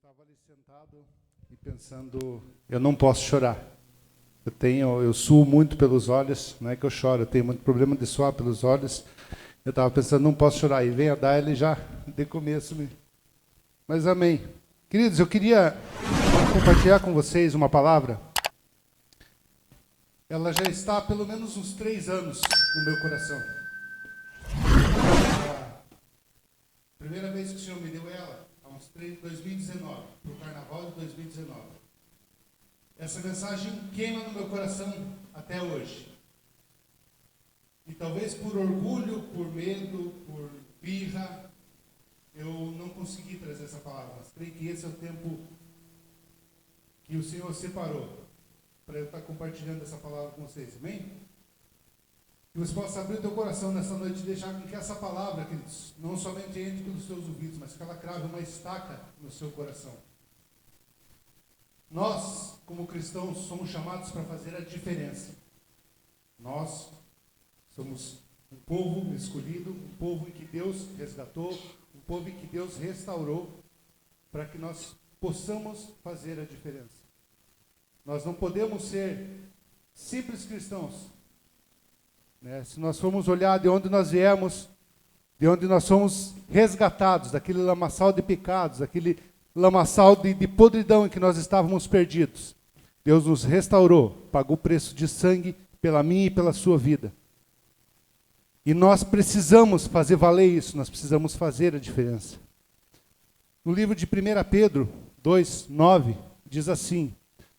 estava ali sentado e pensando, eu não posso chorar. Eu suo muito pelos olhos, não é que eu choro, eu tenho muito problema de suar pelos olhos. Eu estava pensando, não posso chorar. E vem a Daile já, de começo. Mas amém. Queridos, eu queria compartilhar com vocês uma palavra. Ela já está há pelo menos uns 3 anos no meu coração. A primeira vez que o Senhor me deu ela, em 2019, para o Carnaval de 2019. Essa mensagem queima no meu coração até hoje. E talvez por orgulho, por medo, por birra, eu não consegui trazer essa palavra. Mas creio que esse é o tempo que o Senhor separou para eu estar compartilhando essa palavra com vocês. Amém? Que você possa abrir o teu coração nessa noite e deixar com que essa palavra, queridos, não somente entre pelos teus ouvidos, mas que ela crave uma estaca no seu coração. Nós, como cristãos, somos chamados para fazer a diferença. Nós somos um povo escolhido, um povo em que Deus resgatou, um povo em que Deus restaurou, para que nós possamos fazer a diferença. Nós não podemos ser simples cristãos. Se nós formos olhar de onde nós viemos, de onde nós somos resgatados, daquele lamaçal de pecados, daquele lamaçal de podridão em que nós estávamos perdidos, Deus nos restaurou, pagou o preço de sangue pela minha e pela sua vida. E nós precisamos fazer valer isso, nós precisamos fazer a diferença. No livro de 1 Pedro 2:9, diz assim: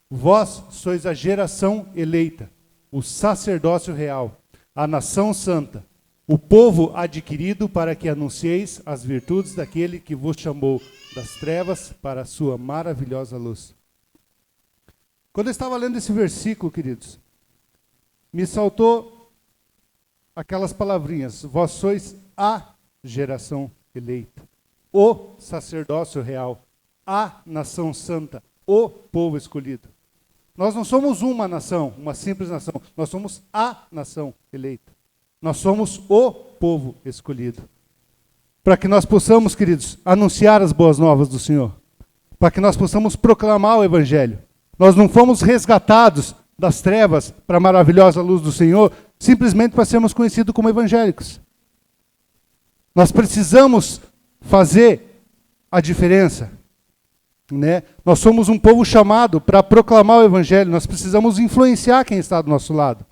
vós sois a geração eleita, o sacerdócio real, a nação santa, o povo adquirido para que anuncieis as virtudes daquele que vos chamou das trevas para a sua maravilhosa luz. Quando eu estava lendo esse versículo, queridos, me saltou aquelas palavrinhas: vós sois a geração eleita, o sacerdócio real, a nação santa, o povo escolhido. Nós não somos uma nação, uma simples nação. Nós somos a nação eleita. Nós somos o povo escolhido. Para que nós possamos, queridos, anunciar as boas novas do Senhor. Para que nós possamos proclamar o Evangelho. Nós não fomos resgatados das trevas para a maravilhosa luz do Senhor, simplesmente para sermos conhecidos como evangélicos. Nós precisamos fazer a diferença. Nós somos um povo chamado para proclamar o Evangelho. Nós precisamos influenciar quem está do nosso lado.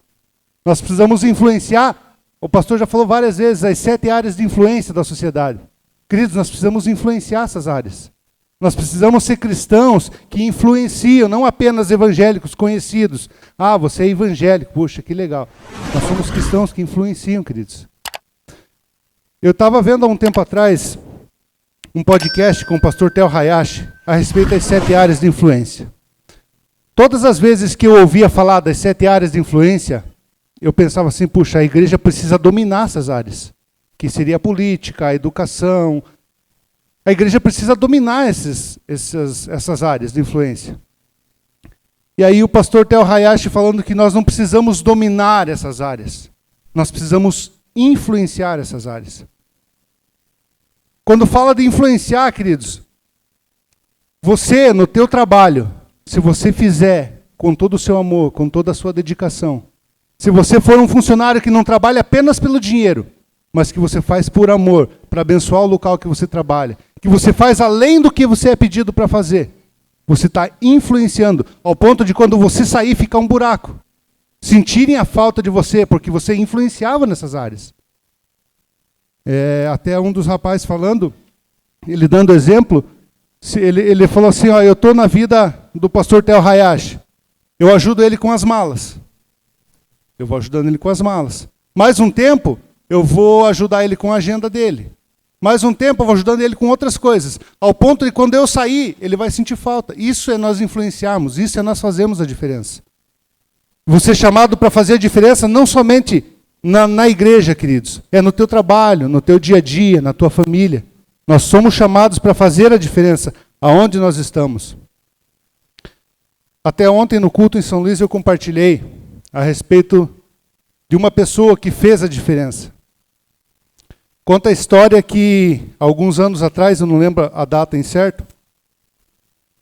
Nós precisamos influenciar, o pastor já falou várias vezes, as 7 áreas de influência da sociedade. Queridos, nós precisamos influenciar essas áreas. Nós precisamos ser cristãos que influenciam, não apenas evangélicos conhecidos. Ah, você é evangélico, puxa, que legal. Nós somos cristãos que influenciam, queridos. Eu estava vendo há um tempo atrás um podcast com o pastor Theo Hayashi a respeito das 7 áreas de influência. Todas as vezes que eu ouvia falar das 7 áreas de influência, eu pensava assim, puxa, a igreja precisa dominar essas áreas, que seria a política, a educação. A igreja precisa dominar essas áreas de influência. E aí o pastor Theo Hayashi falando que nós não precisamos dominar essas áreas, nós precisamos influenciar essas áreas. Quando fala de influenciar, queridos, você, no teu trabalho, se você fizer com todo o seu amor, com toda a sua dedicação, se você for um funcionário que não trabalha apenas pelo dinheiro, mas que você faz por amor, para abençoar o local que você trabalha, que você faz além do que você é pedido para fazer, você está influenciando, ao ponto de quando você sair ficar um buraco. Sentirem a falta de você, porque você influenciava nessas áreas. Até um dos rapazes falando, ele dando exemplo, ele falou assim, ó, eu estou na vida do pastor Theo Hayashi, eu ajudo ele com as malas. Eu vou ajudando ele com as malas. Mais um tempo, eu vou ajudar ele com a agenda dele. Mais um tempo, eu vou ajudando ele com outras coisas. Ao ponto de quando eu sair, ele vai sentir falta. Isso é nós influenciarmos, isso é nós fazermos a diferença. Você é chamado para fazer a diferença não somente na igreja, queridos. É no teu trabalho, no teu dia a dia, na tua família. Nós somos chamados para fazer a diferença aonde nós estamos. Até ontem no culto em São Luís eu compartilhei a respeito de uma pessoa que fez a diferença. Conta a história que, alguns anos atrás, eu não lembro a data em certo,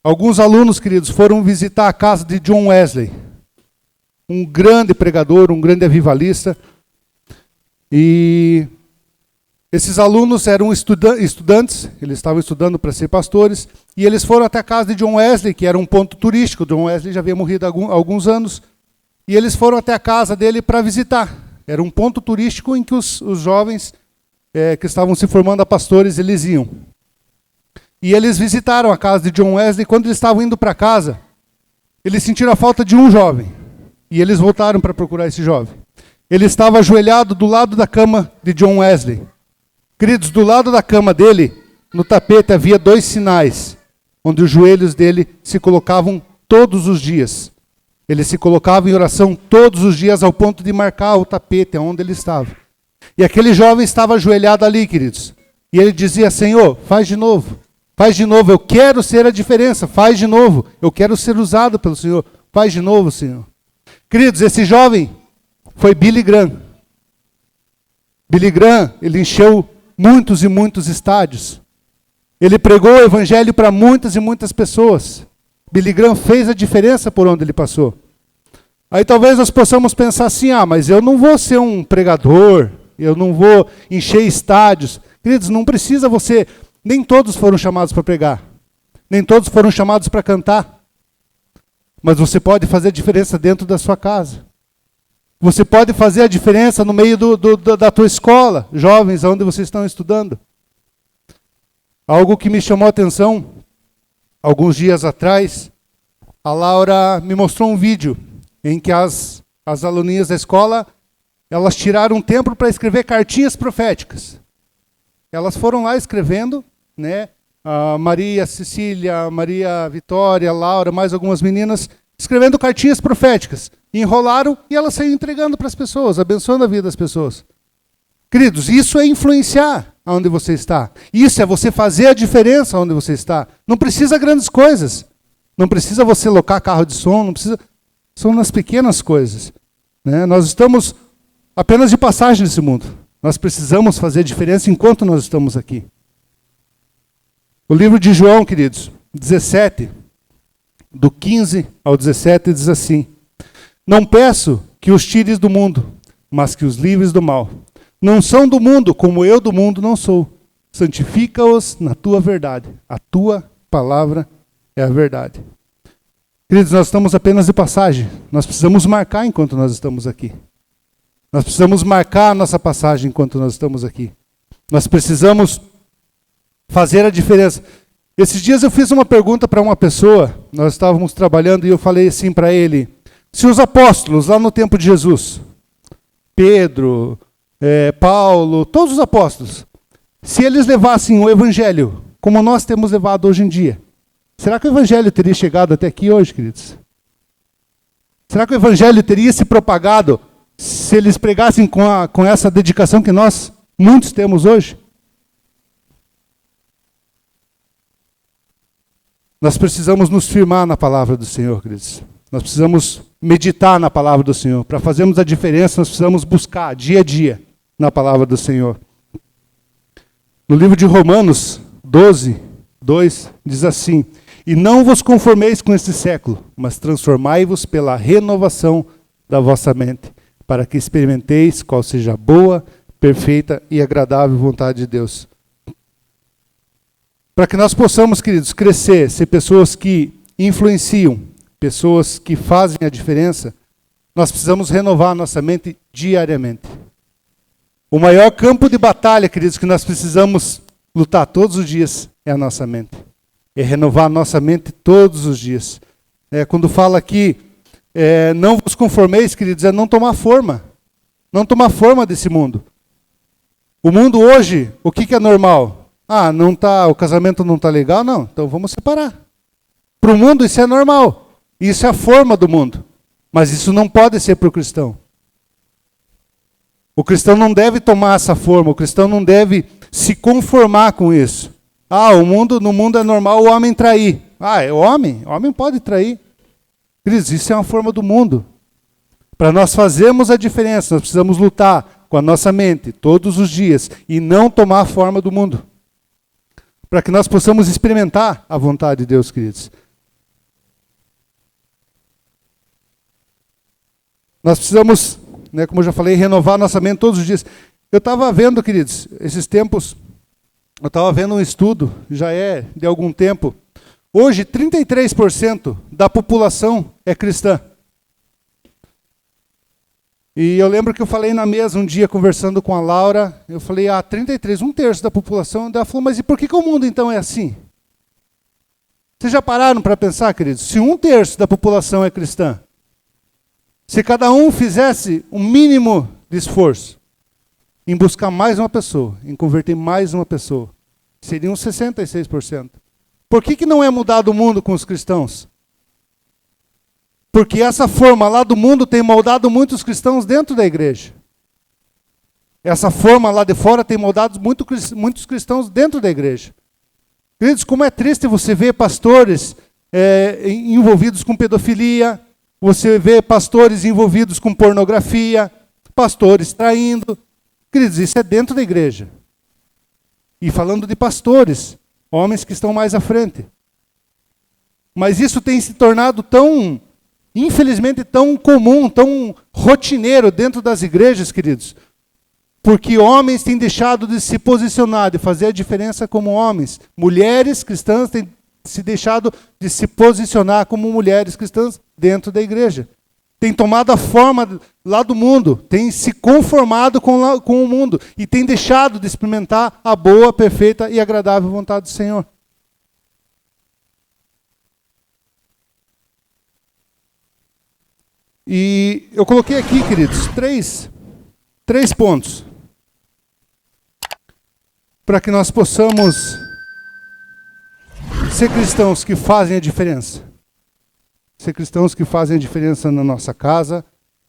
alguns alunos, queridos, foram visitar a casa de John Wesley, um grande pregador, um grande avivalista. E esses alunos eram estudantes, eles estavam estudando para ser pastores, e eles foram até a casa de John Wesley, que era um ponto turístico. John Wesley já havia morrido há alguns anos, e eles foram até a casa dele para visitar. Era um ponto turístico em que os jovens que estavam se formando a pastores, eles iam. E eles visitaram a casa de John Wesley. Quando eles estavam indo para casa, eles sentiram a falta de um jovem. E eles voltaram para procurar esse jovem. Ele estava ajoelhado do lado da cama de John Wesley. Queridos, do lado da cama dele, no tapete, havia 2 sinais, onde os joelhos dele se colocavam todos os dias. Ele se colocava em oração todos os dias, ao ponto de marcar o tapete onde ele estava. E aquele jovem estava ajoelhado ali, queridos. E ele dizia: Senhor, faz de novo. Faz de novo, eu quero ser a diferença. Faz de novo, eu quero ser usado pelo Senhor. Faz de novo, Senhor. Queridos, esse jovem foi Billy Graham. Billy Graham, ele encheu muitos e muitos estádios. Ele pregou o evangelho para muitas e muitas pessoas. Billy Graham fez a diferença por onde ele passou. Aí talvez nós possamos pensar assim: mas eu não vou ser um pregador, eu não vou encher estádios. Queridos, não precisa você... Nem todos foram chamados para pregar. Nem todos foram chamados para cantar. Mas você pode fazer a diferença dentro da sua casa. Você pode fazer a diferença no meio da tua escola, jovens, onde vocês estão estudando. Algo que me chamou a atenção, alguns dias atrás, a Laura me mostrou um vídeo em que as aluninhas da escola, elas tiraram um tempo para escrever cartinhas proféticas. Elas foram lá escrevendo, né? A Maria Cecília, Maria Vitória, Laura, mais algumas meninas, escrevendo cartinhas proféticas. Enrolaram e elas saíram entregando para as pessoas, abençoando a vida das pessoas. Queridos, isso é influenciar aonde você está. Isso é você fazer a diferença onde você está. Não precisa grandes coisas. Não precisa você locar carro de som, não precisa... São nas pequenas coisas, né? Nós estamos apenas de passagem nesse mundo. Nós precisamos fazer a diferença enquanto nós estamos aqui. O livro de João, queridos, 17, do 15 ao 17, diz assim: Não peço que os tires do mundo, mas que os livres do mal. Não são do mundo, como eu do mundo não sou. Santifica-os na tua verdade. A tua palavra é a verdade. Queridos, nós estamos apenas de passagem. Nós precisamos marcar enquanto nós estamos aqui. Nós precisamos marcar a nossa passagem enquanto nós estamos aqui. Nós precisamos fazer a diferença. Esses dias eu fiz uma pergunta para uma pessoa, nós estávamos trabalhando e eu falei assim para ele: se os apóstolos lá no tempo de Jesus, Pedro, Paulo, todos os apóstolos, se eles levassem o evangelho como nós temos levado hoje em dia, será que o evangelho teria chegado até aqui hoje, queridos? Será que o evangelho teria se propagado se eles pregassem com essa dedicação que nós, muitos, temos hoje? Nós precisamos nos firmar na palavra do Senhor, queridos. Nós precisamos meditar na palavra do Senhor. Para fazermos a diferença, nós precisamos buscar dia a dia na palavra do Senhor. No livro de Romanos 12, 2, diz assim: E não vos conformeis com este século, mas transformai-vos pela renovação da vossa mente, para que experimenteis qual seja a boa, perfeita e agradável vontade de Deus. Para que nós possamos, queridos, crescer, ser pessoas que influenciam, pessoas que fazem a diferença, nós precisamos renovar a nossa mente diariamente. O maior campo de batalha, queridos, que nós precisamos lutar todos os dias é a nossa mente. É renovar a nossa mente todos os dias. Quando fala aqui, não vos conformeis, queridos, é não tomar forma. Não tomar forma desse mundo. O mundo hoje, o que é normal? O casamento não está legal? Não, então vamos separar. Para o mundo isso é normal. Isso é a forma do mundo. Mas isso não pode ser para o cristão. O cristão não deve tomar essa forma. O cristão não deve se conformar com isso. No mundo é normal o homem trair. É homem? O homem pode trair. Queridos, isso é uma forma do mundo. Para nós fazermos a diferença, nós precisamos lutar com a nossa mente todos os dias e não tomar a forma do mundo. Para que nós possamos experimentar a vontade de Deus, queridos. Nós precisamos, né, como eu já falei, renovar nossa mente todos os dias. Eu estava vendo, queridos, esses tempos, eu estava vendo um estudo, já é de algum tempo. Hoje, 33% da população é cristã. E eu lembro que eu falei na mesa um dia, conversando com a Laura, eu falei, 33, um terço da população. Ela falou, mas e por que o mundo então é assim? Vocês já pararam para pensar, queridos? Se um terço da população é cristã, se cada um fizesse um mínimo de esforço em buscar mais uma pessoa, em converter mais uma pessoa, seriam 66%. Por que não é mudado o mundo com os cristãos? Porque essa forma lá do mundo tem moldado muitos cristãos dentro da igreja. Essa forma lá de fora tem moldado muitos cristãos dentro da igreja. Queridos, como é triste você ver pastores envolvidos com pedofilia, você vê pastores envolvidos com pornografia, pastores traindo. Queridos, isso é dentro da igreja. E falando de pastores, homens que estão mais à frente. Mas isso tem se tornado tão, infelizmente, tão comum, tão rotineiro dentro das igrejas, queridos. Porque homens têm deixado de se posicionar, de fazer a diferença como homens. Mulheres cristãs têm se deixado de se posicionar como mulheres cristãs dentro da igreja. Tem tomado a forma lá do mundo, tem se conformado com o mundo e tem deixado de experimentar a boa, perfeita e agradável vontade do Senhor. E eu coloquei aqui, queridos, três pontos para que nós possamos ser cristãos que fazem a diferença. Ser cristãos que fazem a diferença na nossa casa,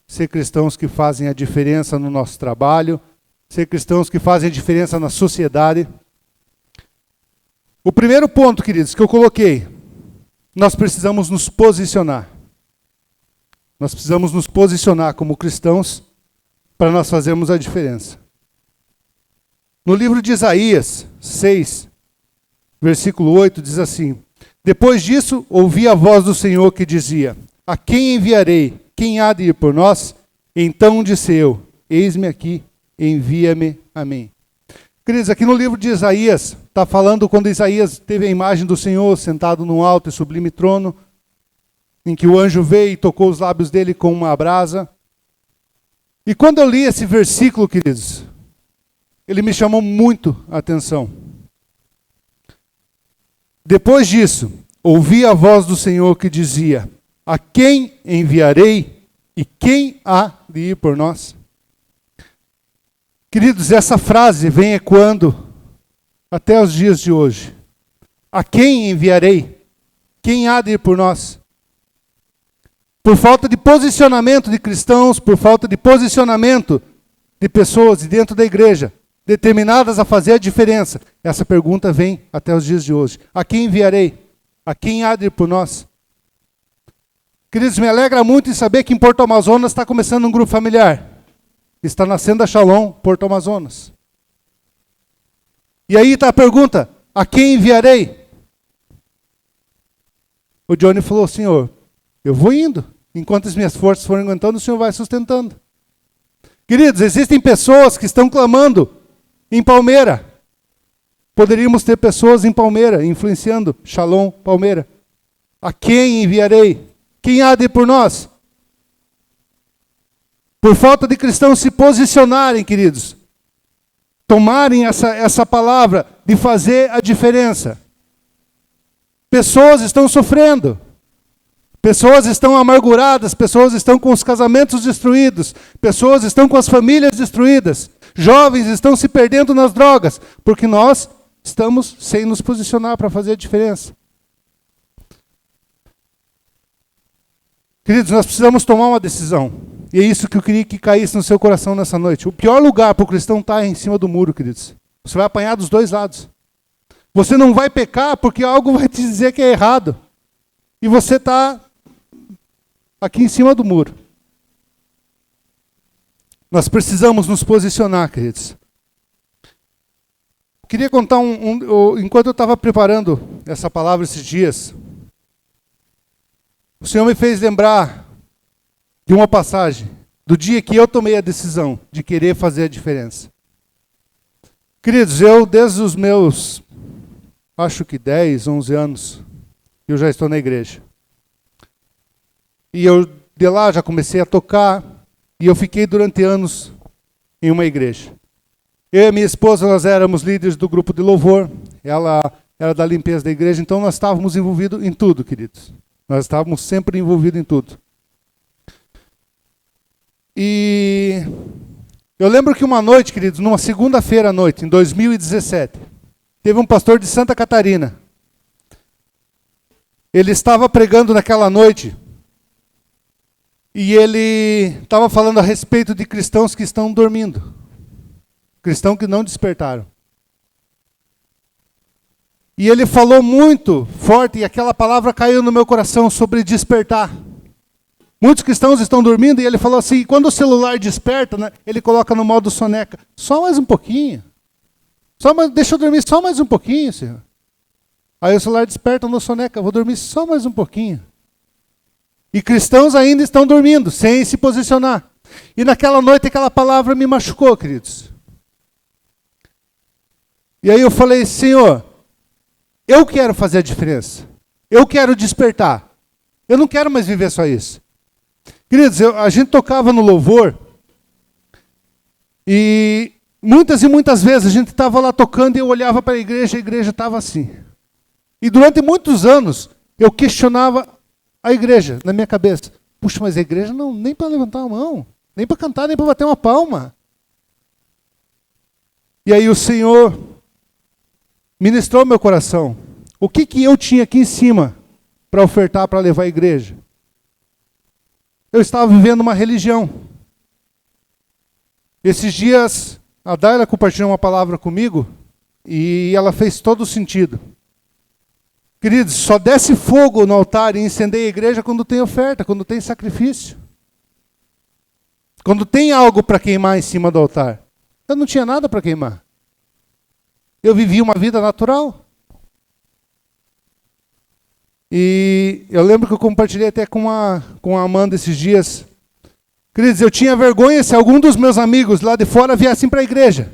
ser cristãos que fazem a diferença no nosso trabalho, ser cristãos que fazem a diferença na sociedade. O primeiro ponto, queridos, que eu coloquei, nós precisamos nos posicionar. Nós precisamos nos posicionar como cristãos para nós fazermos a diferença. No livro de Isaías 6, versículo 8, diz assim: depois disso, ouvi a voz do Senhor que dizia: a quem enviarei? Quem há de ir por nós? Então disse eu: eis-me aqui, envia-me a mim. Queridos, aqui no livro de Isaías, está falando quando Isaías teve a imagem do Senhor sentado num alto e sublime trono, em que o anjo veio e tocou os lábios dele com uma brasa. E quando eu li esse versículo, queridos, ele me chamou muito a atenção. Depois disso, ouvi a voz do Senhor que dizia: a quem enviarei e quem há de ir por nós? Queridos, essa frase vem ecoando até os dias de hoje. A quem enviarei? Quem há de ir por nós? Por falta de posicionamento de cristãos, por falta de posicionamento de pessoas de dentro da igreja, determinadas a fazer a diferença, essa pergunta vem até os dias de hoje. A quem enviarei? A quem há de ir por nós? Queridos, me alegra muito em saber que em Porto Amazonas está começando um grupo familiar. Está nascendo a Shalom, Porto Amazonas. E aí está a pergunta: a quem enviarei? O Johnny falou: Senhor, eu vou indo. Enquanto as minhas forças forem aguentando, o Senhor vai sustentando. Queridos, existem pessoas que estão clamando em Palmeira. Poderíamos ter pessoas em Palmeira, influenciando Shalom, Palmeira. A quem enviarei? Quem há de ir por nós? Por falta de cristãos se posicionarem, queridos. Tomarem essa palavra de fazer a diferença. Pessoas estão sofrendo. Pessoas estão amarguradas, pessoas estão com os casamentos destruídos, pessoas estão com as famílias destruídas, jovens estão se perdendo nas drogas, porque nós estamos sem nos posicionar para fazer a diferença. Queridos, nós precisamos tomar uma decisão, e é isso que eu queria que caísse no seu coração nessa noite. O pior lugar para o cristão estar é em cima do muro, queridos. Você vai apanhar dos dois lados. Você não vai pecar porque algo vai te dizer que é errado, e você está aqui em cima do muro. Nós precisamos nos posicionar, queridos. Queria contar enquanto eu estava preparando essa palavra esses dias, o Senhor me fez lembrar de uma passagem do dia que eu tomei a decisão de querer fazer a diferença. Queridos, eu desde os meus, acho que 10, 11 anos, eu já estou na igreja. E eu de lá já comecei a tocar, e eu fiquei durante anos em uma igreja. Eu e minha esposa, nós éramos líderes do grupo de louvor, ela era da limpeza da igreja, então nós estávamos envolvidos em tudo, queridos. Nós estávamos sempre envolvidos em tudo. E eu lembro que uma noite, queridos, numa segunda-feira à noite, em 2017, teve um pastor de Santa Catarina. Ele estava pregando naquela noite, e ele estava falando a respeito de cristãos que estão dormindo. Cristãos que não despertaram. E ele falou muito forte, e aquela palavra caiu no meu coração sobre despertar. Muitos cristãos estão dormindo, e ele falou assim, quando o celular desperta, né, ele coloca no modo soneca. Só mais um pouquinho. Deixa eu dormir só mais um pouquinho, Senhor. Aí o celular desperta no soneca, vou dormir só mais um pouquinho. E cristãos ainda estão dormindo, sem se posicionar. E naquela noite aquela palavra me machucou, queridos. E aí eu falei, Senhor, eu quero fazer a diferença. Eu quero despertar. Eu não quero mais viver só isso. Queridos, a gente tocava no louvor, e muitas vezes a gente estava lá tocando e eu olhava para a igreja estava assim. E durante muitos anos eu questionava a igreja na minha cabeça. Puxa, mas a igreja não, nem para levantar a mão, nem para cantar, nem para bater uma palma. E aí o Senhor ministrou meu coração. O que eu tinha aqui em cima para ofertar, para levar à igreja? Eu estava vivendo uma religião. Esses dias, a Daila compartilhou uma palavra comigo e ela fez todo o sentido. Queridos, só desce fogo no altar e incendeia a igreja quando tem oferta, quando tem sacrifício. Quando tem algo para queimar em cima do altar. Eu não tinha nada para queimar. Eu vivia uma vida natural. E eu lembro que eu compartilhei até com a Amanda esses dias. Queridos, eu tinha vergonha se algum dos meus amigos lá de fora viessem para a igreja.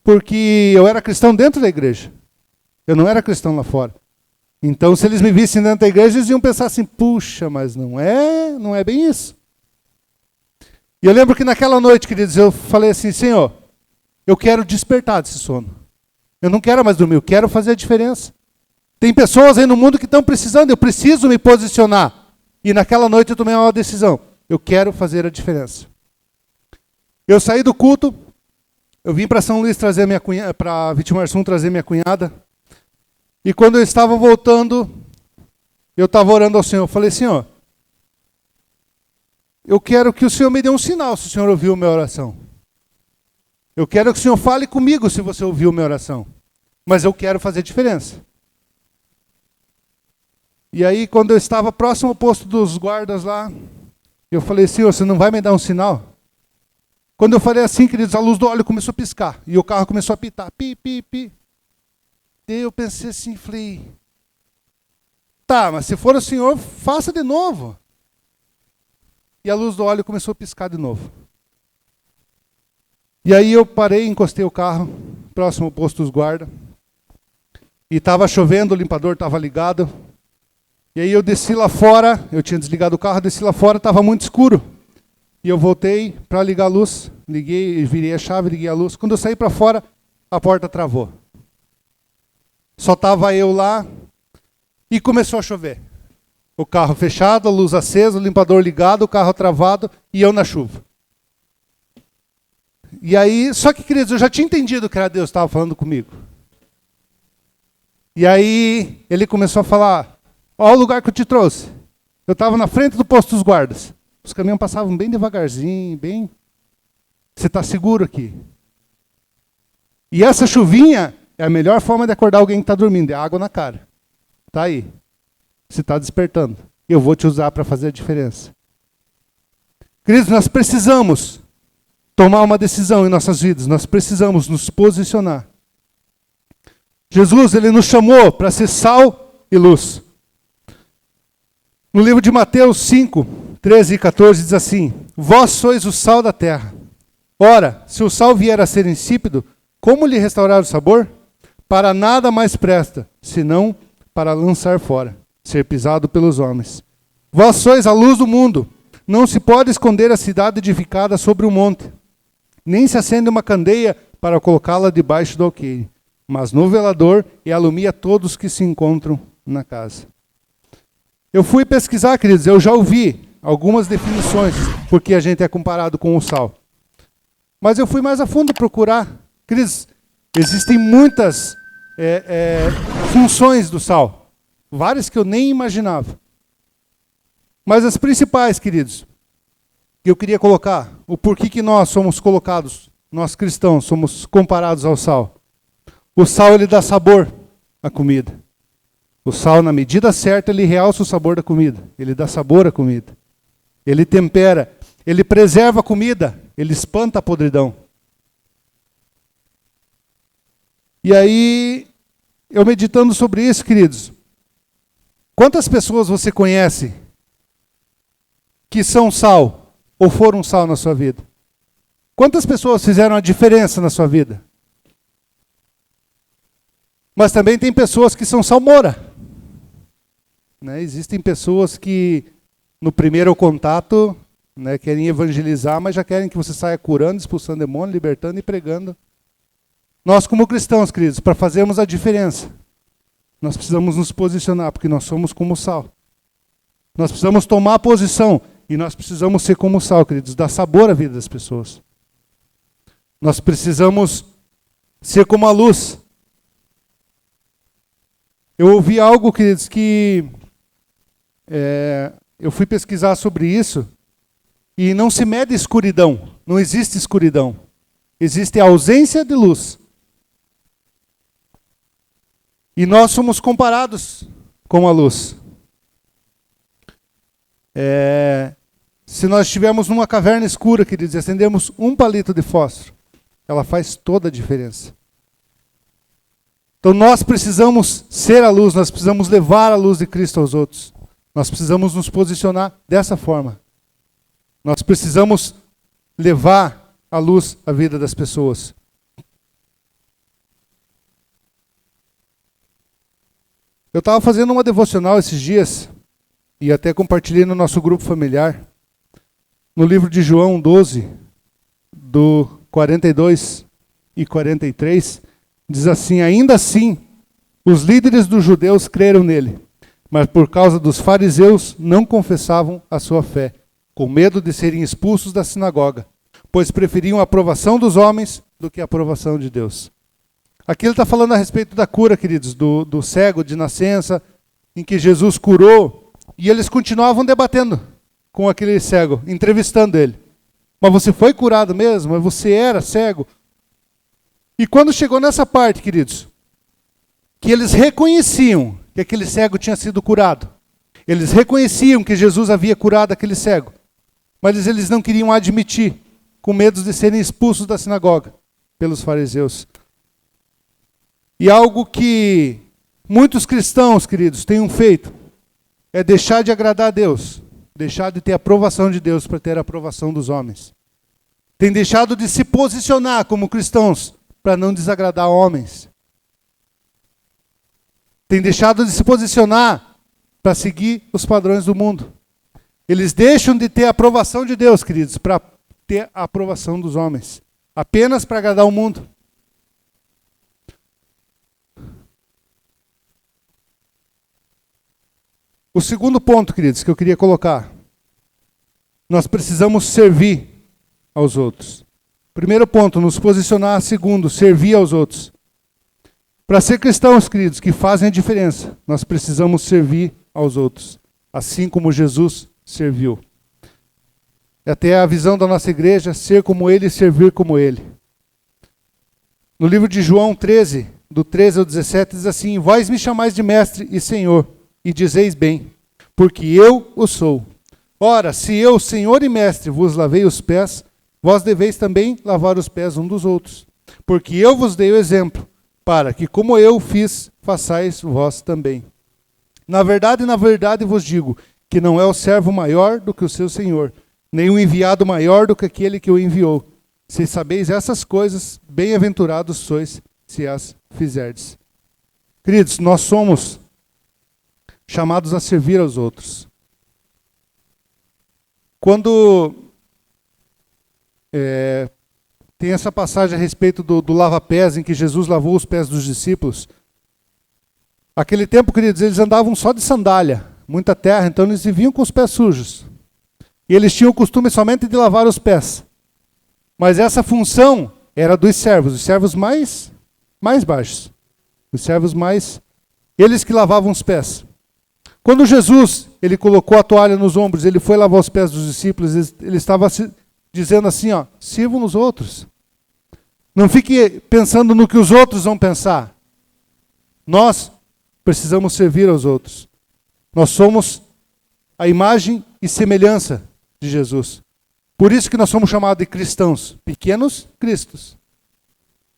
Porque eu era cristão dentro da igreja. Eu não era cristão lá fora. Então, se eles me vissem dentro da igreja, eles iam pensar assim, puxa, mas não é bem isso. E eu lembro que naquela noite, queridos, eu falei assim, Senhor, eu quero despertar desse sono. Eu não quero mais dormir, eu quero fazer a diferença. Tem pessoas aí no mundo que estão precisando, eu preciso me posicionar. E naquela noite eu tomei uma decisão. Eu quero fazer a diferença. Eu saí do culto, eu vim para São Luís trazer minha cunhada, para Vitimarsum trazer minha cunhada. E quando eu estava voltando, eu estava orando ao Senhor. Eu falei, Senhor, eu quero que o Senhor me dê um sinal se o Senhor ouviu minha oração. Eu quero que o Senhor fale comigo se você ouviu minha oração. Mas eu quero fazer diferença. E aí, quando eu estava próximo ao posto dos guardas lá, eu falei, Senhor, você não vai me dar um sinal? Quando eu falei assim, queridos, a luz do óleo começou a piscar. E o carro começou a pitar. Pi, pi, pi. E eu pensei assim, falei, tá, mas se for o Senhor, faça de novo. E a luz do óleo começou a piscar de novo. E aí eu parei, encostei o carro, próximo ao posto dos guardas. E estava chovendo, o limpador estava ligado. E aí eu desci lá fora, eu tinha desligado o carro, desci lá fora, estava muito escuro. E eu voltei para ligar a luz, liguei, virei a chave, liguei a luz. Quando eu saí para fora, a porta travou. Só estava eu lá e começou a chover. O carro fechado, a luz acesa, o limpador ligado, o carro travado e eu na chuva. E aí, só que, queridos, eu já tinha entendido que era Deus que estava falando comigo. E aí ele começou a falar, olha o lugar que eu te trouxe. Eu estava na frente do posto dos guardas. Os caminhões passavam bem devagarzinho, bem... Você está seguro aqui. E essa chuvinha é a melhor forma de acordar alguém que está dormindo. É água na cara. Está aí. Você está despertando. Eu vou te usar para fazer a diferença. Queridos, nós precisamos tomar uma decisão em nossas vidas. Nós precisamos nos posicionar. Jesus, ele nos chamou para ser sal e luz. No livro de Mateus 5, 13 e 14 diz assim: Vós sois o sal da terra. Ora, se o sal vier a ser insípido, como lhe restaurar o sabor? Para nada mais presta, senão para lançar fora, ser pisado pelos homens. Vós sois a luz do mundo. Não se pode esconder a cidade edificada sobre um monte, nem se acende uma candeia para colocá-la debaixo do alqueire, mas no velador e alumia todos que se encontram na casa. Eu fui pesquisar, queridos, eu já ouvi algumas definições, porque a gente é comparado com o sal. Mas eu fui mais a fundo procurar. Queridos, existem muitas funções do sal, várias que eu nem imaginava. Mas as principais, queridos, que eu queria colocar, o porquê que nós somos colocados, nós cristãos, somos comparados ao sal. O sal, ele dá sabor à comida. O sal, na medida certa, ele realça o sabor da comida. Ele dá sabor à comida. Ele tempera, ele preserva a comida, ele espanta a podridão. E aí, eu meditando sobre isso, queridos, quantas pessoas você conhece que são sal ou foram sal na sua vida? Quantas pessoas fizeram a diferença na sua vida? Mas também tem pessoas que são salmoura. Né? Existem pessoas que, no primeiro contato, né, querem evangelizar, mas já querem que você saia curando, expulsando demônio, libertando e pregando. Nós, como cristãos, queridos, para fazermos a diferença, nós precisamos nos posicionar, porque nós somos como sal. Nós precisamos tomar posição e nós precisamos ser como sal, queridos, dar sabor à vida das pessoas. Nós precisamos ser como a luz. Eu ouvi algo, queridos, que eu fui pesquisar sobre isso, e não se mede escuridão, não existe escuridão. Existe a ausência de luz. E nós somos comparados com a luz. Se nós estivermos numa caverna escura, queridos, e acendemos um palito de fósforo, ela faz toda a diferença. Então nós precisamos ser a luz, nós precisamos levar a luz de Cristo aos outros. Nós precisamos nos posicionar dessa forma. Nós precisamos levar a luz à vida das pessoas. Eu estava fazendo uma devocional esses dias, e até compartilhei no nosso grupo familiar, no livro de João 12, do 42 e 43, diz assim: ainda assim, os líderes dos judeus creram nele, mas por causa dos fariseus não confessavam a sua fé, com medo de serem expulsos da sinagoga, pois preferiam a aprovação dos homens do que a aprovação de Deus. Aqui ele está falando a respeito da cura, queridos, do cego de nascença, em que Jesus curou, e eles continuavam debatendo com aquele cego, entrevistando ele. Mas você foi curado mesmo? Mas você era cego? E quando chegou nessa parte, queridos, que eles reconheciam que aquele cego tinha sido curado, eles reconheciam que Jesus havia curado aquele cego, mas eles não queriam admitir, com medo de serem expulsos da sinagoga pelos fariseus. E algo que muitos cristãos, queridos, têm feito é deixar de agradar a Deus, deixar de ter a aprovação de Deus para ter a aprovação dos homens. Tem deixado de se posicionar como cristãos para não desagradar homens. Tem deixado de se posicionar para seguir os padrões do mundo. Eles deixam de ter a aprovação de Deus, queridos, para ter a aprovação dos homens. Apenas para agradar o mundo. O segundo ponto, queridos, que eu queria colocar. Nós precisamos servir aos outros. Primeiro ponto, nos posicionar. Segundo, servir aos outros. Para ser cristãos, queridos, que fazem a diferença, nós precisamos servir aos outros, assim como Jesus serviu. É até a visão da nossa igreja, ser como ele e servir como ele. No livro de João 13, do 13 ao 17, diz assim: vós me chamais de mestre e senhor, e dizeis bem, porque eu o sou. Ora, se eu, senhor e mestre, vos lavei os pés, vós deveis também lavar os pés um dos outros. Porque eu vos dei o exemplo, para que como eu fiz, façais vós também. Na verdade vos digo, que não é o servo maior do que o seu senhor, nem o enviado maior do que aquele que o enviou. Se sabeis essas coisas, bem-aventurados sois se as fizerdes. Queridos, nós somos chamados a servir aos outros. Quando tem essa passagem a respeito do lava-pés, em que Jesus lavou os pés dos discípulos, aquele tempo, queridos, eles andavam só de sandália, muita terra, então eles viviam com os pés sujos. E eles tinham o costume somente de lavar os pés. Mas essa função era dos servos, os servos mais baixos. Os servos mais... Eles que lavavam os pés. Quando Jesus, ele colocou a toalha nos ombros, ele foi lavar os pés dos discípulos, ele estava dizendo assim, ó, sirvam os outros. Não fique pensando no que os outros vão pensar. Nós precisamos servir aos outros. Nós somos a imagem e semelhança de Jesus. Por isso que nós somos chamados de cristãos, pequenos cristos.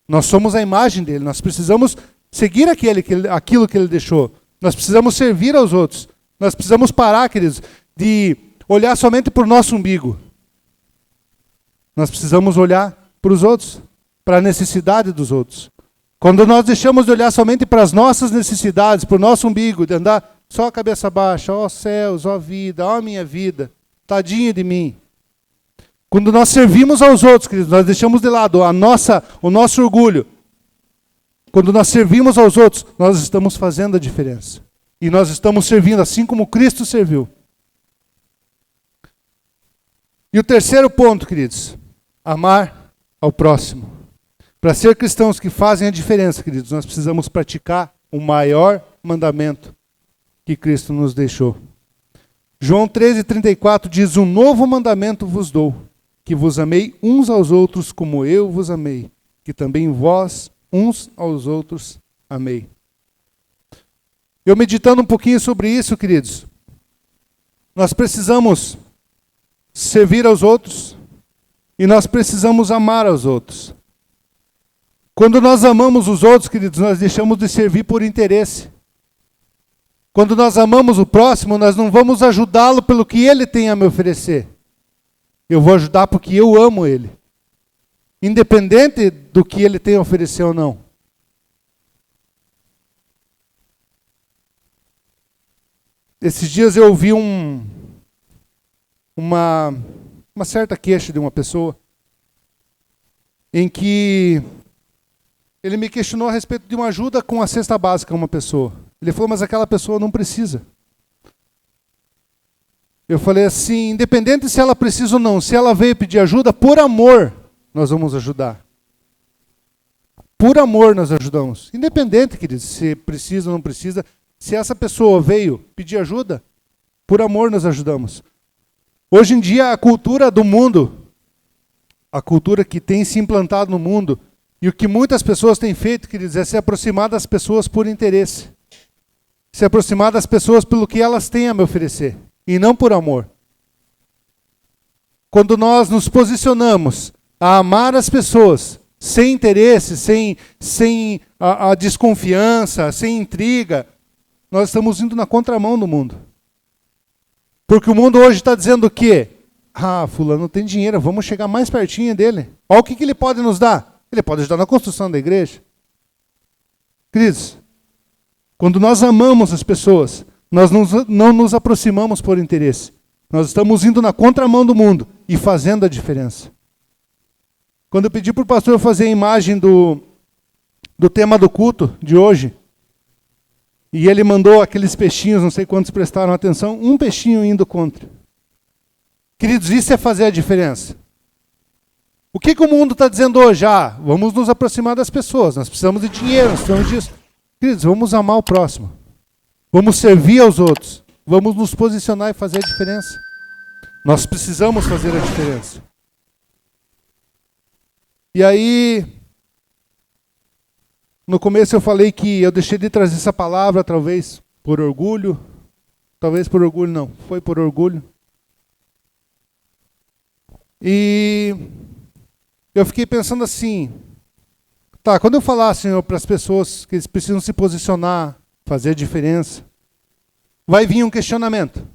Nós somos a imagem dele, nós precisamos seguir aquilo que ele deixou. Nós precisamos servir aos outros. Nós precisamos parar, queridos, de olhar somente para o nosso umbigo. Nós precisamos olhar para os outros, para a necessidade dos outros. Quando nós deixamos de olhar somente para as nossas necessidades, para o nosso umbigo, de andar só a cabeça baixa, ó céus, ó vida, ó minha vida, tadinho de mim. Quando nós servimos aos outros, queridos, nós deixamos de lado o nosso orgulho. Quando nós servimos aos outros, nós estamos fazendo a diferença. E nós estamos servindo assim como Cristo serviu. E o terceiro ponto, queridos, amar ao próximo. Para ser cristãos que fazem a diferença, queridos, nós precisamos praticar o maior mandamento que Cristo nos deixou. João 13:34 diz, um novo mandamento vos dou, que vos amei uns aos outros como eu vos amei, que também vós uns aos outros amei. Eu meditando um pouquinho sobre isso, queridos, nós precisamos servir aos outros e nós precisamos amar aos outros. Quando nós amamos os outros, queridos, nós deixamos de servir por interesse. Quando nós amamos o próximo, nós não vamos ajudá-lo pelo que ele tem a me oferecer. Eu vou ajudar porque eu amo ele. Independente do que ele tem a oferecer ou não. Esses dias eu ouvi uma certa queixa de uma pessoa, em que ele me questionou a respeito de uma ajuda com a cesta básica a uma pessoa. Ele falou, mas aquela pessoa não precisa. Eu falei assim, independente se ela precisa ou não, se ela veio pedir ajuda, por amor, nós vamos ajudar. Por amor nós ajudamos. Independente, queridos, se precisa ou não precisa, se essa pessoa veio pedir ajuda, por amor nós ajudamos. Hoje em dia a cultura do mundo, a cultura que tem se implantado no mundo, e o que muitas pessoas têm feito, queridos, é se aproximar das pessoas por interesse. Se aproximar das pessoas pelo que elas têm a me oferecer, e não por amor. Quando nós nos posicionamos a amar as pessoas, sem interesse, sem a desconfiança, sem intriga, nós estamos indo na contramão do mundo. Porque o mundo hoje está dizendo o quê? Ah, fulano tem dinheiro, vamos chegar mais pertinho dele. Olha o que ele pode nos dar. Ele pode ajudar na construção da igreja. Queridos, quando nós amamos as pessoas, nós não nos aproximamos por interesse. Nós estamos indo na contramão do mundo e fazendo a diferença. Quando eu pedi para o pastor fazer a imagem do tema do culto de hoje, e ele mandou aqueles peixinhos, não sei quantos prestaram atenção, um peixinho indo contra. Queridos, isso é fazer a diferença. O que o mundo está dizendo hoje? Ah, vamos nos aproximar das pessoas, nós precisamos de dinheiro, nós precisamos disso. Queridos, vamos amar o próximo. Vamos servir aos outros. Vamos nos posicionar e fazer a diferença. Nós precisamos fazer a diferença. E aí, no começo eu falei que eu deixei de trazer essa palavra, talvez por orgulho. Talvez por orgulho não, foi por orgulho. E eu fiquei pensando assim, tá, quando eu falar, Senhor, para as pessoas que eles precisam se posicionar, fazer a diferença, vai vir um questionamento.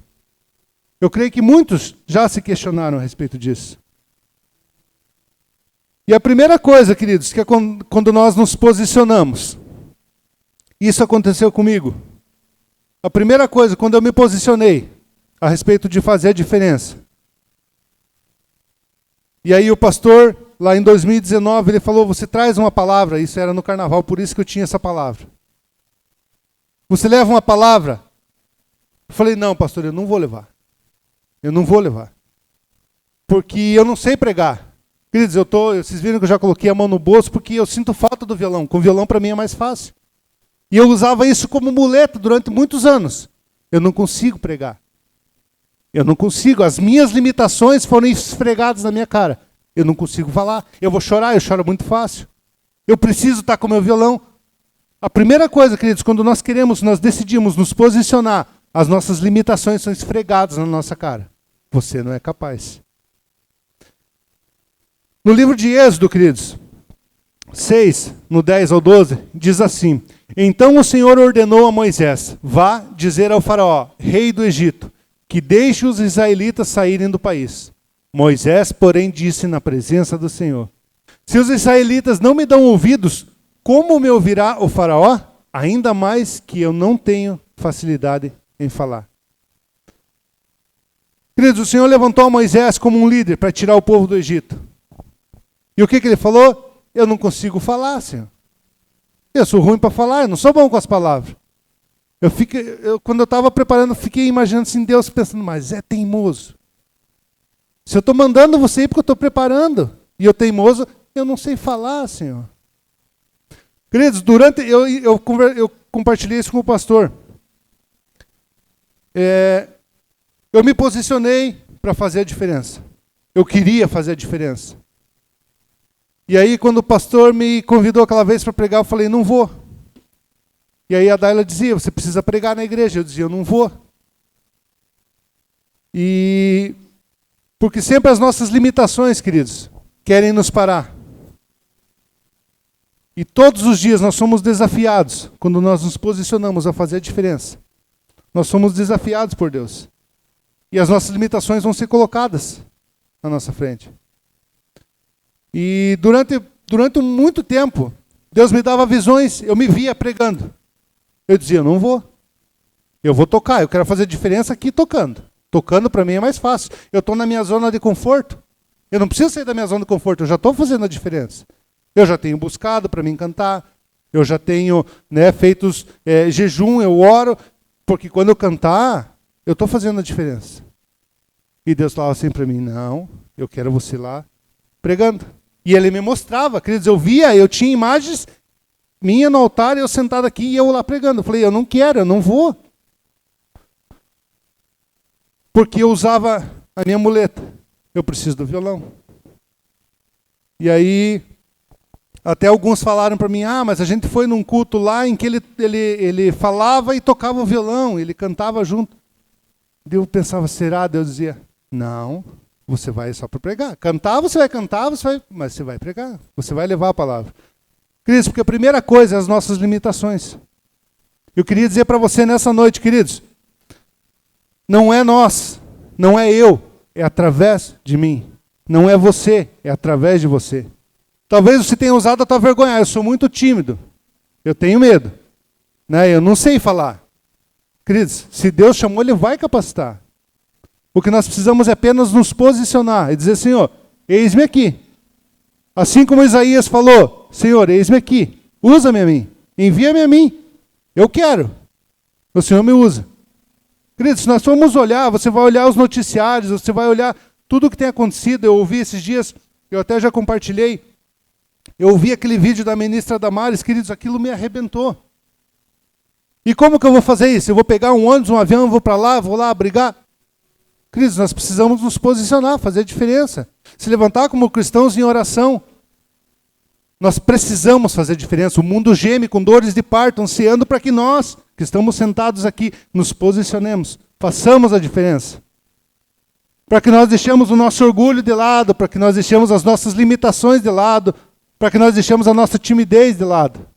Eu creio que muitos já se questionaram a respeito disso. E a primeira coisa, queridos, que é quando nós nos posicionamos, isso aconteceu comigo. A primeira coisa, quando eu me posicionei a respeito de fazer a diferença. E aí o pastor, lá em 2019, ele falou, você traz uma palavra, isso era no carnaval, por isso que eu tinha essa palavra. Você leva uma palavra? Eu falei, não, pastor, eu não vou levar. Eu não vou levar. Porque eu não sei pregar. Queridos, vocês viram que eu já coloquei a mão no bolso porque eu sinto falta do violão. Com violão para mim é mais fácil. E eu usava isso como muleta durante muitos anos. Eu não consigo pregar. Eu não consigo. As minhas limitações foram esfregadas na minha cara. Eu não consigo falar. Eu vou chorar, eu choro muito fácil. Eu preciso estar com o meu violão. A primeira coisa, queridos, quando nós decidimos nos posicionar, as nossas limitações são esfregadas na nossa cara. Você não é capaz. No livro de Êxodo, queridos, 6, no 10 ao 12, diz assim: Então o Senhor ordenou a Moisés, vá dizer ao faraó, rei do Egito, que deixe os israelitas saírem do país. Moisés, porém, disse na presença do Senhor, se os israelitas não me dão ouvidos, como me ouvirá o faraó? Ainda mais que eu não tenho facilidade em falar. Queridos, o Senhor levantou a Moisés como um líder para tirar o povo do Egito. E o que ele falou? Eu não consigo falar, Senhor. Eu sou ruim para falar, eu não sou bom com as palavras. Quando eu estava preparando, fiquei imaginando assim, Deus pensando, mas é teimoso. Se eu estou mandando você ir porque eu estou preparando, e eu teimoso, eu não sei falar, Senhor. Queridos, eu compartilhei isso com o pastor. Eu me posicionei para fazer a diferença. Eu queria fazer a diferença. E aí, quando o pastor me convidou aquela vez para pregar, eu falei, não vou. E aí a Daila dizia, você precisa pregar na igreja. Eu dizia, eu não vou. E porque sempre as nossas limitações, queridos, querem nos parar. E todos os dias nós somos desafiados, quando nós nos posicionamos a fazer a diferença. Nós somos desafiados por Deus. E as nossas limitações vão ser colocadas na nossa frente. E durante muito tempo, Deus me dava visões, eu me via pregando. Eu dizia, eu não vou. Eu vou tocar, eu quero fazer diferença aqui tocando. Tocando para mim é mais fácil. Eu estou na minha zona de conforto. Eu não preciso sair da minha zona de conforto, eu já estou fazendo a diferença. Eu já tenho buscado para mim cantar. Eu já tenho feito jejum, eu oro. Porque quando eu cantar, eu estou fazendo a diferença. E Deus falava assim para mim, não, eu quero você lá pregando. E ele me mostrava, queridos, eu tinha imagens minha no altar, eu sentado aqui e eu lá pregando. Eu falei, eu não quero, eu não vou. Porque eu usava a minha muleta. Eu preciso do violão. E aí, até alguns falaram para mim, mas a gente foi num culto lá em que ele falava e tocava o violão, ele cantava junto. Eu pensava, será? Deus dizia, não, você vai só para pregar. Cantar, você vai cantar, mas você vai pregar. Você vai levar a palavra. Queridos, porque a primeira coisa é as nossas limitações. Eu queria dizer para você nessa noite, queridos, não é nós, não é eu, é através de mim. Não é você, é através de você. Talvez você tenha usado a tua vergonha. Eu sou muito tímido. Eu tenho medo. Eu não sei falar. Queridos, se Deus chamou, Ele vai capacitar. O que nós precisamos é apenas nos posicionar e dizer, Senhor, eis-me aqui. Assim como Isaías falou, Senhor, eis-me aqui. Usa-me a mim. Envia-me a mim. Eu quero. O Senhor me usa. Queridos, se nós formos olhar, você vai olhar os noticiários, você vai olhar tudo o que tem acontecido. Eu ouvi esses dias, eu até já compartilhei, eu ouvi aquele vídeo da ministra Damares, queridos, aquilo me arrebentou. E como que eu vou fazer isso? Eu vou pegar um ônibus, um avião, vou lá brigar? Queridos, nós precisamos nos posicionar, fazer a diferença. Se levantar como cristãos em oração. Nós precisamos fazer a diferença. O mundo geme com dores de parto, ansiando para que nós, que estamos sentados aqui, nos posicionemos. Façamos a diferença. Para que nós deixemos o nosso orgulho de lado, para que nós deixemos as nossas limitações de lado, para que nós deixemos a nossa timidez de lado.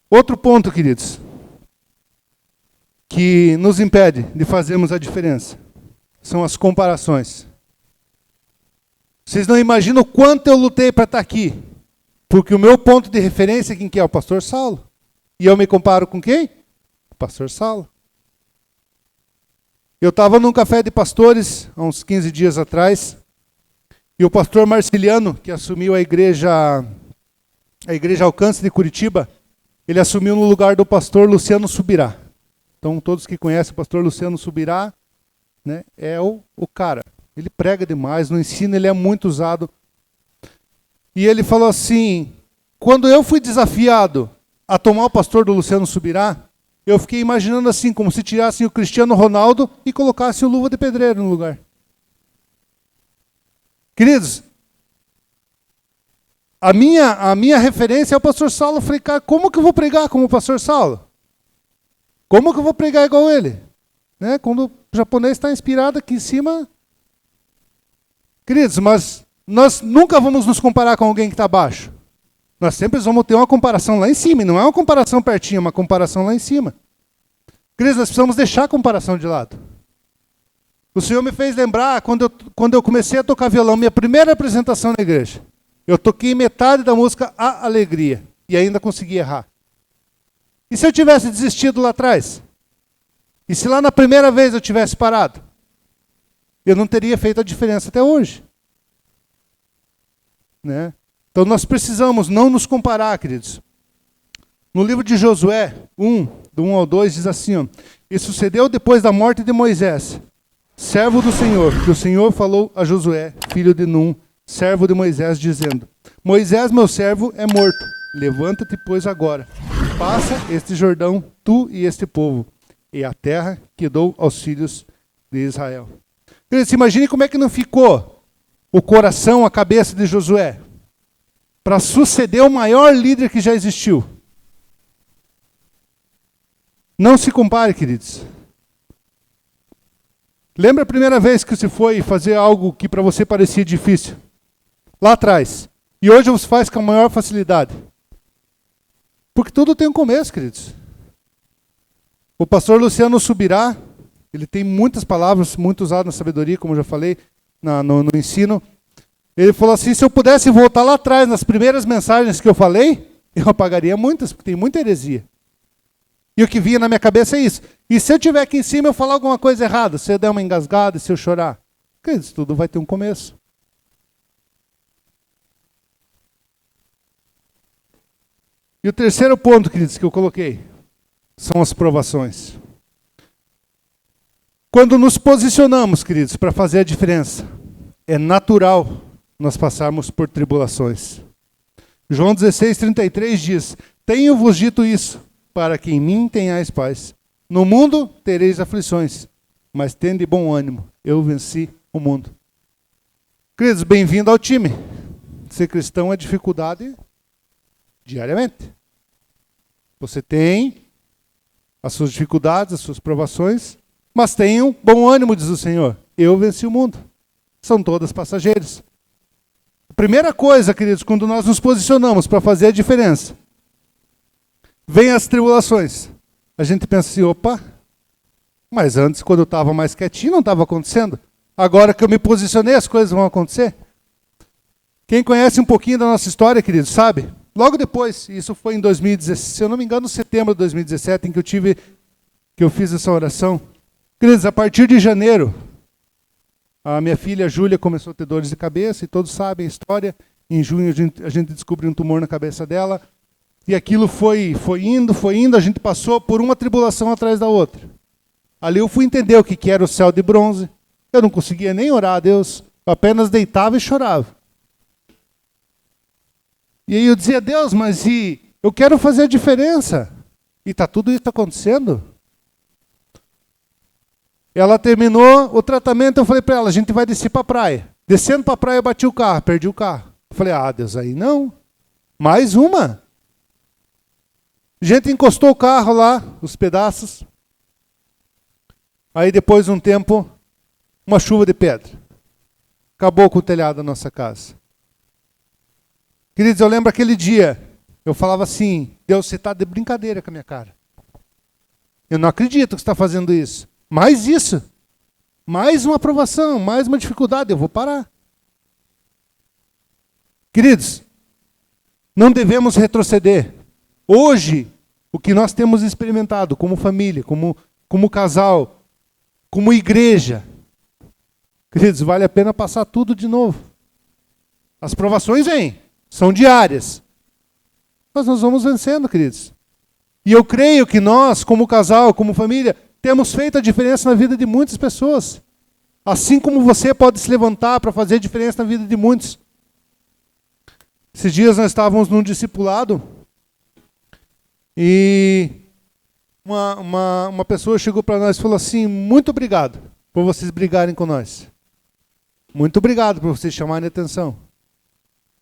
Outro ponto, queridos, que nos impede de fazermos a diferença são as comparações. Vocês não imaginam o quanto eu lutei para estar aqui. Porque o meu ponto de referência, quem que é? O pastor Saulo. E eu me comparo com quem? O pastor Saulo. Eu estava num café de pastores, há uns 15 dias atrás, e o pastor Marciliano, que assumiu a igreja Alcance de Curitiba, ele assumiu no lugar do pastor Luciano Subirá. Então, todos que conhecem o pastor Luciano Subirá, né, é o cara. Ele prega demais, no ensino ele é muito usado. E ele falou assim, quando eu fui desafiado a tomar o pastor do Luciano Subirá, eu fiquei imaginando assim, como se tirassem o Cristiano Ronaldo e colocassem o Luva de Pedreiro no lugar. Queridos, a minha referência é o pastor Saulo. Eu falei, cara, como que eu vou pregar como o pastor Saulo? Como que eu vou pregar igual ele? Né? Quando o japonês está inspirado aqui em cima. Queridos, mas nós nunca vamos nos comparar com alguém que está abaixo. Nós sempre vamos ter uma comparação lá em cima. E não é uma comparação pertinho, é uma comparação lá em cima. Queridos, nós precisamos deixar a comparação de lado. O Senhor me fez lembrar, quando eu comecei a tocar violão, minha primeira apresentação na igreja. Eu toquei metade da música A Alegria. E ainda consegui errar. E se eu tivesse desistido lá atrás? E se lá na primeira vez eu tivesse parado? Eu não teria feito a diferença até hoje. Né? Então nós precisamos não nos comparar, queridos. No livro de Josué 1, do 1 ao 2, diz assim, ó, e sucedeu depois da morte de Moisés, servo do Senhor, que o Senhor falou a Josué, filho de Num, servo de Moisés, dizendo, Moisés, meu servo, é morto. Levanta-te, pois, agora. Passa este Jordão, tu e este povo, e a terra que dou aos filhos de Israel. Queridos, imagine como é que não ficou o coração, a cabeça de Josué, para suceder o maior líder que já existiu. Não se compare, queridos. Lembra a primeira vez que você foi fazer algo que para você parecia difícil? Lá atrás. E hoje você faz com a maior facilidade. Porque tudo tem um começo, queridos. O pastor Luciano Subirá, ele tem muitas palavras, muito usadas na sabedoria, como eu já falei, no ensino. Ele falou assim, se eu pudesse voltar lá atrás, nas primeiras mensagens que eu falei, eu apagaria muitas, porque tem muita heresia. E o que vinha na minha cabeça é isso. E se eu estiver aqui em cima e eu falar alguma coisa errada, se eu der uma engasgada, se eu chorar, queridos, tudo vai ter um começo. E o terceiro ponto, queridos, que eu coloquei, são as provações. Quando nos posicionamos, queridos, para fazer a diferença, é natural nós passarmos por tribulações. João 16:33 diz, tenho-vos dito isso, para que em mim tenhais paz. No mundo tereis aflições, mas tende bom ânimo, eu venci o mundo. Queridos, bem-vindo ao time. Ser cristão é dificuldade diariamente. Você tem as suas dificuldades, as suas provações, mas tenham bom ânimo, diz o Senhor. Eu venci o mundo. São todas passageiras. A primeira coisa, queridos, quando nós nos posicionamos para fazer a diferença, vem as tribulações. A gente pensa assim, opa, mas antes, quando eu estava mais quietinho, não estava acontecendo. Agora que eu me posicionei, as coisas vão acontecer. Quem conhece um pouquinho da nossa história, queridos, sabe? Logo depois, isso foi em 2017, se eu não me engano, setembro de 2017, em que eu fiz essa oração. Queridos, a partir de janeiro, a minha filha Júlia começou a ter dores de cabeça, e todos sabem a história. Em junho a gente descobriu um tumor na cabeça dela. E aquilo foi indo, a gente passou por uma tribulação atrás da outra. Ali eu fui entender o que era o céu de bronze. Eu não conseguia nem orar a Deus, eu apenas deitava e chorava. E aí eu dizia, Deus, mas eu quero fazer a diferença. E está tudo isso acontecendo? Ela terminou o tratamento, eu falei para ela, a gente vai descer para a praia. Descendo para a praia, eu bati o carro, perdi o carro. Eu falei, Deus, aí não. Mais uma. A gente encostou o carro lá, os pedaços. Aí depois de um tempo, uma chuva de pedra. Acabou com o telhado da nossa casa. Queridos, eu lembro aquele dia, eu falava assim, Deus, você está de brincadeira com a minha cara. Eu não acredito que você está fazendo isso. Mais isso. Mais uma aprovação, mais uma dificuldade. Eu vou parar. Queridos, não devemos retroceder. Hoje, o que nós temos experimentado como família, como casal, como igreja, queridos, vale a pena passar tudo de novo. As provações vêm, são diárias. Mas nós vamos vencendo, queridos. E eu creio que nós, como casal, como família, temos feito a diferença na vida de muitas pessoas. Assim como você pode se levantar para fazer a diferença na vida de muitos. Esses dias nós estávamos num discipulado e uma pessoa chegou para nós e falou assim: muito obrigado por vocês brigarem com nós. Muito obrigado por vocês chamarem a atenção.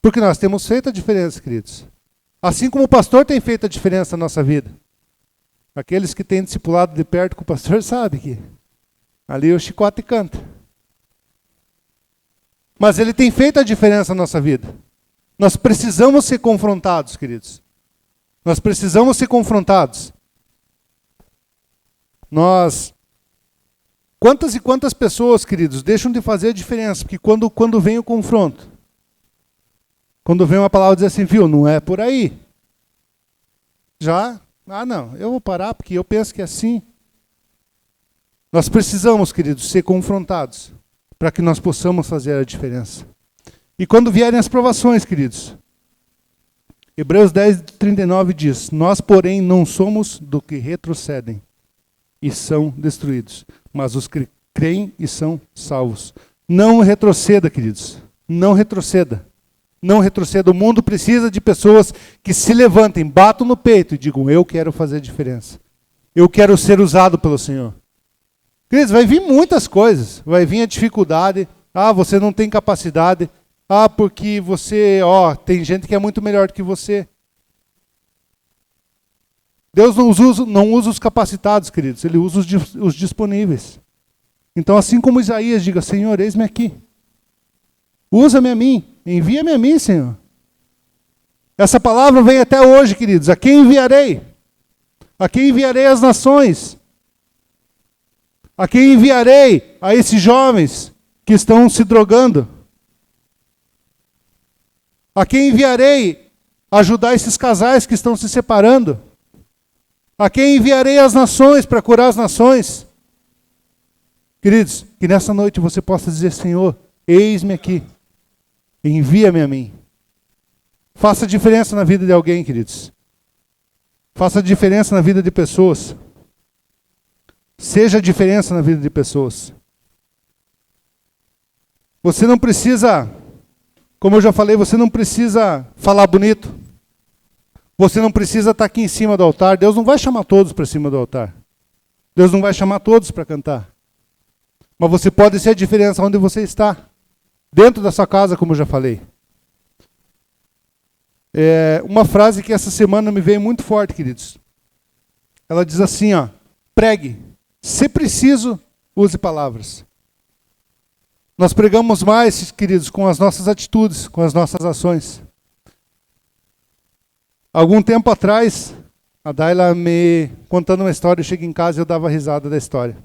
Porque nós temos feito a diferença, queridos. Assim como o pastor tem feito a diferença na nossa vida. Aqueles que têm discipulado de perto com o pastor sabem que ali o chicote canta. Mas ele tem feito a diferença na nossa vida. Nós precisamos ser confrontados, queridos. Nós precisamos ser confrontados. Quantas e quantas pessoas, queridos, deixam de fazer a diferença, porque quando vem o confronto, quando vem uma palavra diz assim, viu, não é por aí. Não, eu vou parar porque eu penso que é assim. Nós precisamos, queridos, ser confrontados para que nós possamos fazer a diferença. E quando vierem as provações, queridos, Hebreus 10:39 diz, nós, porém, não somos do que retrocedem e são destruídos, mas os que creem e são salvos. Não retroceda, queridos, não retroceda. Não retroceda. O mundo precisa de pessoas que se levantem, batam no peito e digam, eu quero fazer a diferença. Eu quero ser usado pelo Senhor. Queridos, vai vir muitas coisas. Vai vir a dificuldade. Você não tem capacidade. Porque você, tem gente que é muito melhor do que você. Deus não usa os capacitados, queridos. Ele usa os disponíveis. Então, assim como Isaías, diga, Senhor, eis-me aqui. Usa-me a mim. Envia-me a mim, Senhor. Essa palavra vem até hoje, queridos. A quem enviarei? A quem enviarei as nações? A quem enviarei a esses jovens que estão se drogando? A quem enviarei ajudar esses casais que estão se separando? A quem enviarei as nações para curar as nações? Queridos, que nessa noite você possa dizer, Senhor, eis-me aqui. Envia-me a mim. Faça diferença na vida de alguém, queridos. Faça diferença na vida de pessoas. Seja a diferença na vida de pessoas. Você não precisa, como eu já falei, você não precisa falar bonito. Você não precisa estar aqui em cima do altar. Deus não vai chamar todos para cima do altar. Deus não vai chamar todos para cantar. Mas você pode ser a diferença onde você está. Dentro da sua casa, como eu já falei. Uma frase que essa semana me veio muito forte, queridos. Ela diz assim, pregue. Se preciso, use palavras. Nós pregamos mais, queridos, com as nossas atitudes, com as nossas ações. Algum tempo atrás, a Daila me contando uma história, eu cheguei em casa e eu dava risada da história.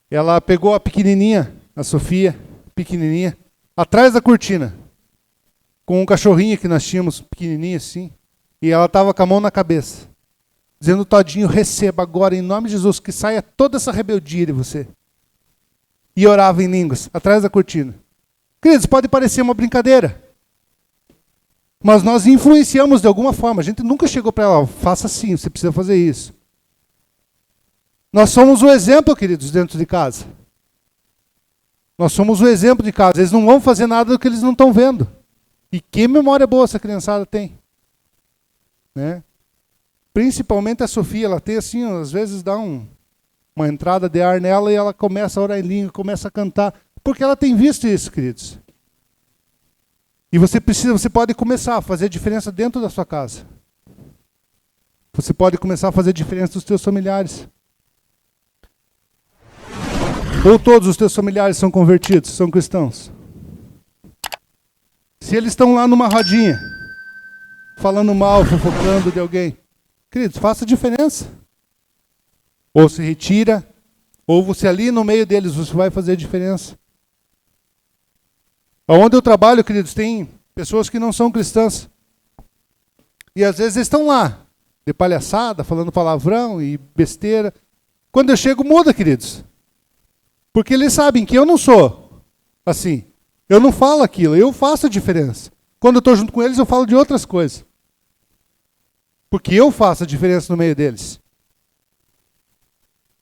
Ela pegou a pequenininha, a Sofia, pequenininha, atrás da cortina, com um cachorrinho que nós tínhamos, pequenininho assim, e ela estava com a mão na cabeça, dizendo, Todinho, receba agora, em nome de Jesus, que saia toda essa rebeldia de você. E orava em línguas, atrás da cortina. Queridos, pode parecer uma brincadeira, mas nós influenciamos de alguma forma. A gente nunca chegou para ela, faça assim, você precisa fazer isso. Nós somos o exemplo, queridos, dentro de casa. Nós somos o exemplo de casa. Eles não vão fazer nada do que eles não estão vendo. E que memória boa essa criançada tem. Né? Principalmente a Sofia, ela tem assim, às vezes dá uma entrada de ar nela e ela começa a orar em língua, começa a cantar. Porque ela tem visto isso, queridos. E você pode começar a fazer a diferença dentro da sua casa. Você pode começar a fazer a diferença dos teus familiares. Ou todos os teus familiares são convertidos, são cristãos. Se eles estão lá numa rodinha, falando mal, fofocando de alguém, queridos, faça a diferença. ou se retira, ou você ali no meio deles, você vai fazer a diferença. Onde eu trabalho, queridos, tem pessoas que não são cristãs. E às vezes estão lá, de palhaçada, falando palavrão e besteira. Quando eu chego, muda, queridos. Porque eles sabem que eu não sou assim. Eu não falo aquilo, eu faço a diferença. Quando eu estou junto com eles, eu falo de outras coisas. Porque eu faço a diferença no meio deles.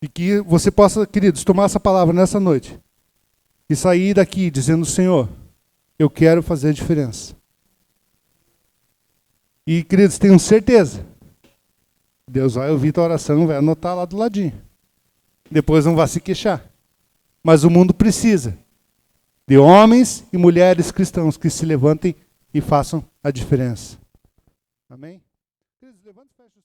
E que você possa, queridos, tomar essa palavra nessa noite. E sair daqui dizendo, Senhor, eu quero fazer a diferença. E, queridos, tenham certeza. Deus vai ouvir tua oração, vai anotar lá do ladinho. Depois não vai se queixar. Mas o mundo precisa de homens e mulheres cristãos que se levantem e façam a diferença. Amém? Queridos, levanta e fecha.